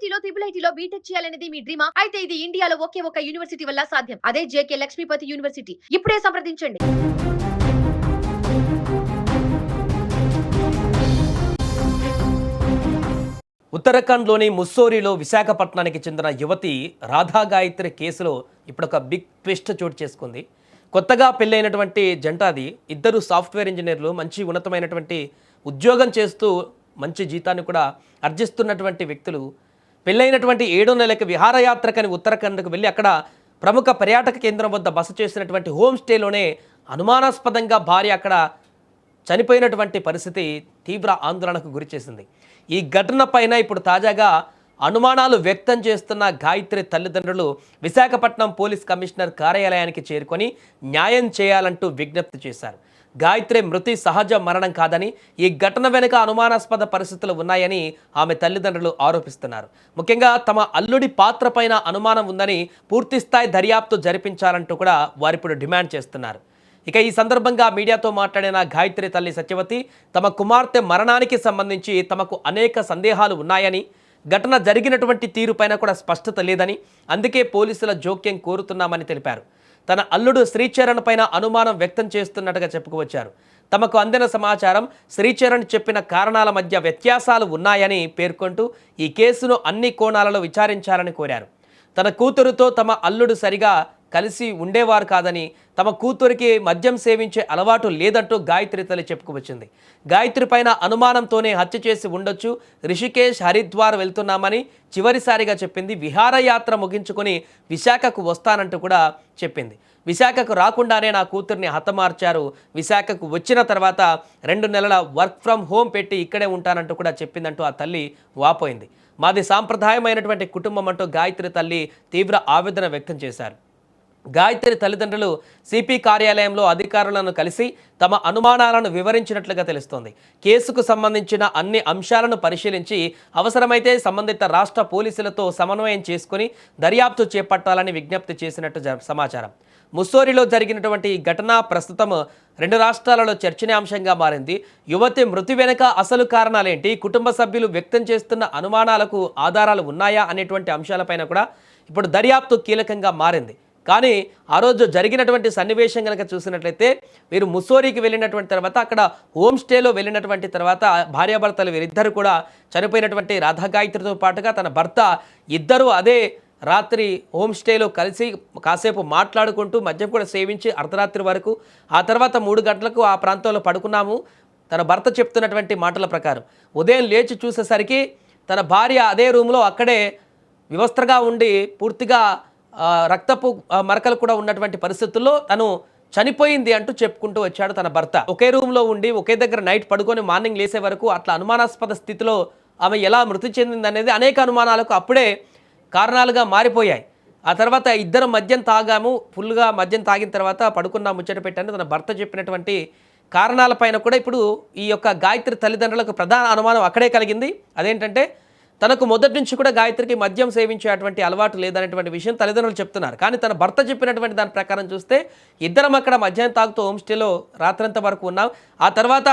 ఐఐటీలో ఐఐటీలో BTech చేయాలనేది మీ డ్రీమా? అయితే ఇది ఇండియాలో ఒకే ఒక యూనివర్సిటీ వల్ల సాధ్యం. అదే జేకే లక్ష్మీపతి యూనివర్సిటీ. ఇప్పుడే సంప్రదించండి. ఉత్తరాఖండ్లోని ముస్సోరీలో విశాఖపట్నానికి చెందిన యువతి రాధా గాయత్రి కేసులో ఇప్పుడు ఒక బిగ్ ట్విస్ట్ చోటు చేసుకుంది. కొత్తగా పెళ్ళైనటువంటి జంట అది. ఇద్దరు సాఫ్ట్వేర్ ఇంజనీర్లు, మంచి ఉన్నతమైనటువంటి ఉద్యోగం చేస్తూ మంచి జీతాన్ని కూడా ఆర్జిస్తున్నటువంటి వ్యక్తులు పెళ్ళైనటువంటి 7వ నెలకి విహారయాత్రకని ఉత్తరాఖండ్కు వెళ్ళి అక్కడ ప్రముఖ పర్యాటక కేంద్రం వద్ద బస చేసినటువంటి హోమ్ స్టేలోనే అనుమానాస్పదంగా భార్య అక్కడ చనిపోయినటువంటి పరిస్థితి తీవ్ర ఆందోళనకు గురిచేసింది. ఈ ఘటన పైన ఇప్పుడు తాజాగా అనుమానాలు వ్యక్తం చేస్తున్న గాయత్రి తల్లిదండ్రులు విశాఖపట్నం పోలీస్ కమిషనర్ కార్యాలయానికి చేరుకొని న్యాయం చేయాలంటూ విజ్ఞప్తి చేశారు. గాయత్రి మృతి సహజ మరణం కాదని, ఈ ఘటన వెనుక అనుమానాస్పద పరిస్థితులు ఉన్నాయని ఆమె తల్లిదండ్రులు ఆరోపిస్తున్నారు. ముఖ్యంగా తమ అల్లుడి పాత్ర పైన అనుమానం ఉందని పూర్తిస్థాయి దర్యాప్తు జరిపించాలంటూ కూడా వారిప్పుడు డిమాండ్ చేస్తున్నారు. ఇక ఈ సందర్భంగా మీడియాతో మాట్లాడిన గాయత్రి తల్లి సత్యవతి తమ కుమార్తె మరణానికి సంబంధించి తమకు అనేక సందేహాలు ఉన్నాయని, ఘటన జరిగినటువంటి తీరుపైన కూడా స్పష్టత లేదని, అందుకే పోలీసుల జోక్యం కోరుతున్నామని తెలిపారు. తన అల్లుడు శ్రీచరణ్ పైన అనుమానం వ్యక్తం చేస్తున్నట్టుగా చెప్పుకొచ్చారు. తమకు అందిన సమాచారం శ్రీచరణ్ చెప్పిన కారణాల మధ్య వ్యత్యాసాలు ఉన్నాయని పేర్కొంటూ ఈ కేసును అన్ని కోణాలలో విచారించాలని కోరారు. తన కూతురుతో తమ అల్లుడు సరిగా కలిసి ఉండేవారు కాదని, తమ కూతురికి మద్యం సేవించే అలవాటు లేదంటూ గాయత్రి తల్లి చెప్పుకువచ్చింది. గాయత్రి పైన అనుమానంతోనే హత్య చేసి ఉండొచ్చు, రిషికేశ్, హరిద్వార్ వెళ్తున్నామని చివరిసారిగా చెప్పింది. విహారయాత్ర ముగించుకొని విశాఖకు వస్తానంటూ కూడా చెప్పింది. విశాఖకు రాకుండానే నా కూతుర్ని హతమార్చారు. విశాఖకు వచ్చిన తర్వాత 2 నెలల వర్క్ ఫ్రమ్ హోమ్ పెట్టి ఇక్కడే ఉంటానంటూ కూడా చెప్పిందంటూ ఆ తల్లి వాపోయింది. మాది సాంప్రదాయమైనటువంటి కుటుంబం అంటూ గాయత్రి తల్లి తీవ్ర ఆవేదన వ్యక్తం చేశారు. గాయత్రి తల్లిదండ్రులు సిపి కార్యాలయంలో అధికారులను కలిసి తమ అనుమానాలను వివరించినట్లుగా తెలుస్తోంది. కేసుకు సంబంధించిన అన్ని అంశాలను పరిశీలించి అవసరమైతే సంబంధిత రాష్ట్ర పోలీసులతో సమన్వయం చేసుకుని దర్యాప్తు చేపట్టాలని విజ్ఞప్తి చేసినట్టు సమాచారం. ముస్సోరిలో జరిగినటువంటి ఈ ఘటన ప్రస్తుతం 2 రాష్ట్రాలలో చర్చనీయాంశంగా మారింది. యువతి మృతి వెనుక అసలు కారణాలేంటి, కుటుంబ సభ్యులు వ్యక్తం చేస్తున్న అనుమానాలకు ఆధారాలు ఉన్నాయా అనేటువంటి అంశాలపైన కూడా ఇప్పుడు దర్యాప్తు కీలకంగా మారింది. కానీ ఆ రోజు జరిగినటువంటి సన్నివేశం కనుక చూసినట్లయితే, వీరు ముస్సోరికి వెళ్ళినటువంటి తర్వాత అక్కడ హోమ్ స్టేలో వెళ్ళినటువంటి తర్వాత భార్యాభర్తలు వీరిద్దరు కూడా చనిపోయినటువంటి రాధా గాయత్రితో పాటుగా తన భర్త ఇద్దరు అదే రాత్రి హోమ్ స్టేలో కలిసి కాసేపు మాట్లాడుకుంటూ మద్యం కూడా సేవించి అర్ధరాత్రి వరకు, ఆ తర్వాత 3 గంటలకు ఆ ప్రాంతంలో పడుకున్నాము. తన భర్త చెప్తున్నటువంటి మాటల ప్రకారం ఉదయం లేచి చూసేసరికి తన భార్య అదే రూమ్లో అక్కడే వివస్త్రగా ఉండి పూర్తిగా రక్తపు మరకలు కూడా ఉన్నటువంటి పరిస్థితుల్లో తను చనిపోయింది అంటూ చెప్పుకుంటూ వచ్చాడు తన భర్త. ఒకే రూమ్లో ఉండి ఒకే దగ్గర నైట్ పడుకొని మార్నింగ్ లేసే వరకు అట్లా అనుమానాస్పద స్థితిలో ఆమె ఎలా మృతి చెందింది అనేది అనేక అనుమానాలకు అప్పుడే కారణాలుగా మారిపోయాయి. ఆ తర్వాత ఇద్దరు మద్యం తాగాము, ఫుల్గా మద్యం తాగిన తర్వాత పడుకున్నా ముచ్చట పెట్టాను తన భర్త చెప్పినటువంటి కారణాలపైన కూడా ఇప్పుడు ఈ యొక్క గాయత్రి తల్లిదండ్రులకు ప్రధాన అనుమానం అక్కడే కలిగింది. అదేంటంటే తనకు మొదటి నుంచి కూడా గాయత్రికి మద్యం సేవించేటువంటి అలవాటు లేదనేటువంటి విషయం తల్లిదండ్రులు చెప్తున్నారు. కానీ తన భర్త చెప్పినటువంటి దాని ప్రకారం చూస్తే ఇద్దరం అక్కడ మద్యం తాగుతూ హోమ్ స్టేలో రాత్రంతా వరకు ఉన్నాం. ఆ తర్వాత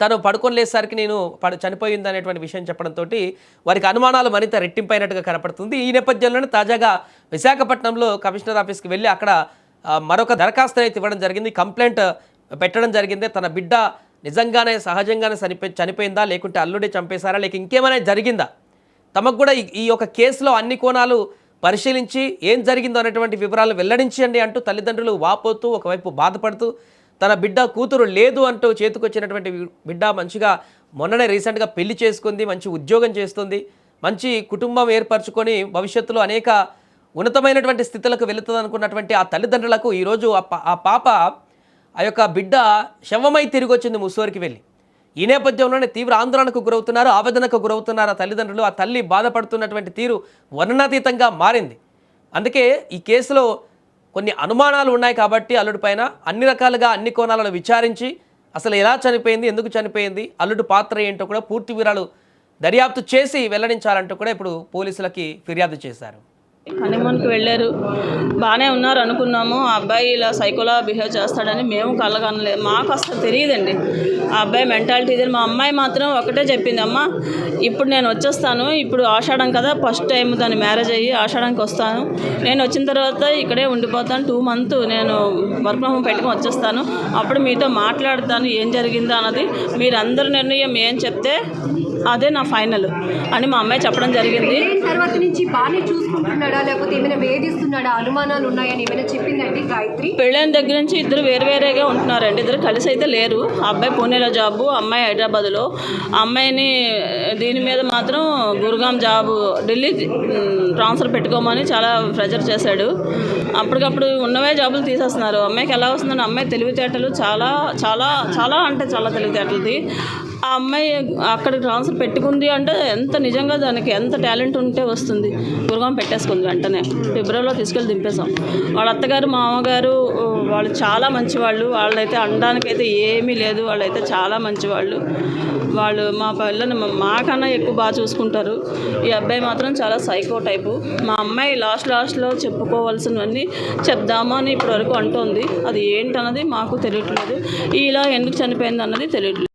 తను పడుకొని లేసరికి నేను చనిపోయింది అనేటువంటి విషయం చెప్పడంతో వారికి అనుమానాలు మరింత రెట్టింపైనట్టుగా కనపడుతుంది. ఈ నేపథ్యంలోనే తాజాగా విశాఖపట్నంలో కమిషనర్ ఆఫీస్కి వెళ్ళి అక్కడ మరొక దరఖాస్తు అయితే ఇవ్వడం జరిగింది. కంప్లైంట్ పెట్టడం జరిగింది. తన బిడ్డ నిజంగానే సహజంగానే చనిపోయిందా, లేకుంటే అల్లుడే చంపేశారా, లేక ఇంకేమైనా జరిగిందా, తమకు కూడా ఈ యొక్క కేసులో అన్ని కోణాలు పరిశీలించి ఏం జరిగిందో అనేటువంటి వివరాలు వెల్లడించండి అంటూ తల్లిదండ్రులు వాపోతూ ఒకవైపు బాధపడుతూ, తన బిడ్డ కూతురు లేదు అంటూ చేతికొచ్చినటువంటి బిడ్డ మంచిగా మొన్ననే రీసెంట్గా పెళ్లి చేసుకుంది, మంచి ఉద్యోగం చేస్తుంది, మంచి కుటుంబం ఏర్పరచుకొని భవిష్యత్తులో అనేక ఉన్నతమైనటువంటి స్థితులకు వెళుతుంది అనుకున్నటువంటి ఆ తల్లిదండ్రులకు ఈరోజు ఆ పాప ఆ యొక్క బిడ్డ శవమై తిరిగి వచ్చింది ముస్సోరికి వెళ్ళి. ఈ నేపథ్యంలోనే తీవ్ర ఆందోళనకు గురవుతున్నారు, ఆవేదనకు గురవుతున్నారు ఆ తల్లిదండ్రులు. ఆ తల్లి బాధపడుతున్నటువంటి తీరు వర్ణనాతీతంగా మారింది. అందుకే ఈ కేసులో కొన్ని అనుమానాలు ఉన్నాయి కాబట్టి అల్లుడి పైన అన్ని రకాలుగా అన్ని కోణాలను విచారించి అసలు ఎలా చనిపోయింది, ఎందుకు చనిపోయింది, అల్లుడు పాత్ర ఏంటో కూడా పూర్తి వివరాలు దర్యాప్తు చేసి వెల్లడించాలంటూ కూడా ఇప్పుడు పోలీసులకి ఫిర్యాదు చేశారు. హనీమూన్కి వెళ్ళారు, బాగానే ఉన్నారు అనుకున్నాము. ఆ అబ్బాయి ఇలా సైకోలా బిహేవ్ చేస్తాడని మేము కలగనలేదు, మాకు అసలు తెలియదండి ఆ అబ్బాయి మెంటాలిటీ ఇది. మా అమ్మాయి మాత్రం ఒకటే చెప్పింది, అమ్మ ఇప్పుడు నేను వచ్చేస్తాను, ఇప్పుడు ఆషాఢం కదా, ఫస్ట్ టైం దాని మ్యారేజ్ అయ్యి ఆషాఢంకి వస్తాను, నేను వచ్చిన తర్వాత ఇక్కడే ఉండిపోతాను, 2 months నేను వర్క్ ఫ్రమ్ హోమ్ పెట్టుకొని వచ్చేస్తాను, అప్పుడు మీతో మాట్లాడతాను ఏం జరిగిందో అన్నది, మీరందరి నిర్ణయం ఏం చెప్తే అదే నా ఫైనల్ అని మా అమ్మాయి చెప్పడం జరిగింది. తర్వాత నుంచి బాగానే చూసుకుంటున్నాడా లేకపోతే ఏమైనా వేధిస్తున్నాడా, అనుమానాలు ఉన్నాయని ఏమైనా చెప్పిందండి గాయత్రి? పెళ్ళైన దగ్గర నుంచి ఇద్దరు వేరువేరేగా ఉంటున్నారండి, ఇద్దరు కలిసి అయితే లేరు. ఆ అబ్బాయి పూణేలో జాబు, అమ్మాయి హైదరాబాద్లో. ఆ అమ్మాయిని దీని మీద మాత్రం గురుగాం జాబు ఢిల్లీ ట్రాన్స్ఫర్ పెట్టుకోమని చాలా ప్రెజర్ చేశాడు. అప్పటికప్పుడు ఉన్నవే జాబులు తీసేస్తున్నారు. అమ్మాయికి ఎలా వస్తుందని, అమ్మాయి తెలివితేటలు చాలా చాలా చాలా అంటే చాలా తెలివితేటలది. ఆ అమ్మాయి అక్కడ ట్రాన్స్ఫర్ పెట్టుకుంది అంటే ఎంత నిజంగా దానికి ఎంత టాలెంట్ ఉంటే వస్తుంది. గురుగాం పెట్టేసుకుంది వెంటనే, ఫిబ్రవరిలో తీసుకెళ్ళి దింపేశాం. వాళ్ళ అత్తగారు మామగారు వాళ్ళు చాలా మంచివాళ్ళు, వాళ్ళైతే అనడానికైతే ఏమీ లేదు, వాళ్ళైతే చాలా మంచివాళ్ళు. వాళ్ళు మా పిల్లని మాకన్నా ఎక్కువ బాగా చూసుకుంటారు. ఈ అబ్బాయి మాత్రం చాలా సైకో టైపు. మా అమ్మాయి లాస్ట్లో చెప్పుకోవాల్సినవన్నీ చెప్దామా అని ఇప్పటివరకు అంటోంది, అది ఏంటన్నది మాకు తెలియట్లేదు. ఇలా ఎందుకు చనిపోయింది అన్నది తెలియట్లేదు.